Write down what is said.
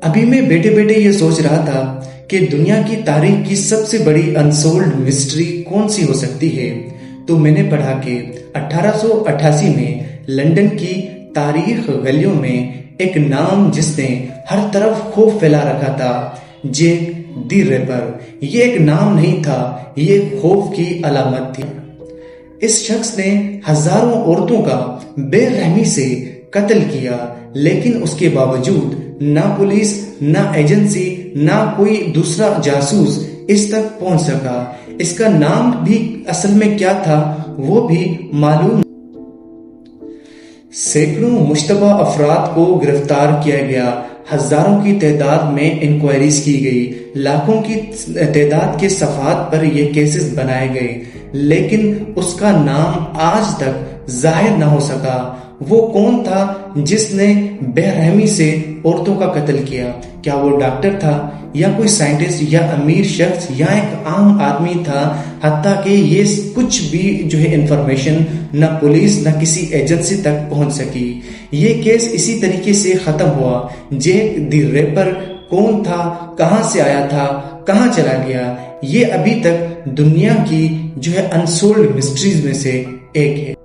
अभी मैं बैठे बैठे ये सोच रहा था कि दुनिया की तारीख की सबसे बड़ी अनसोल्ड मिस्ट्री कौन सी हो सकती है। तो मैंने पढ़ा कि 1888 में लंदन की तारीख गलियों में एक नाम जिसने हर तरफ खौफ फैला रखा था, जैक द रिपर। ये एक नाम नहीं था, ये खौफ की अलामत थी। इस शख्स ने हजारों औरतों का बेरहमी से कत्ल किया, लेकिन उसके बावजूद ना पुलिस, ना एजेंसी, ना कोई दूसरा जासूस इस तक पहुंच सका। इसका नाम भी असल में क्या था वो भी मालूम। सैकड़ों मुश्तबा अफराद को गिरफ्तार किया गया, हजारों की तादाद में इंक्वायरीज की गई, लाखों की तादाद के सफात पर यह केसेस बनाए गए, लेकिन उसका नाम आज तक जाहिर ना हो सका। वो कौन था जिसने बेरहमी से औरतों का कत्ल किया? क्या वो डॉक्टर था, या कोई साइंटिस्ट, या अमीर शख्स, या एक आम आदमी था? हत्ता कि ये कुछ भी जो है इंफॉर्मेशन ना पुलिस ना किसी एजेंसी तक पहुंच सकी। ये केस इसी तरीके से खत्म हुआ। जैक द रिपर कौन था, कहां से आया था, कहां चला गया, ये अभी तक दुनिया की जो है अनसोल्ड मिस्ट्रीज में से एक है।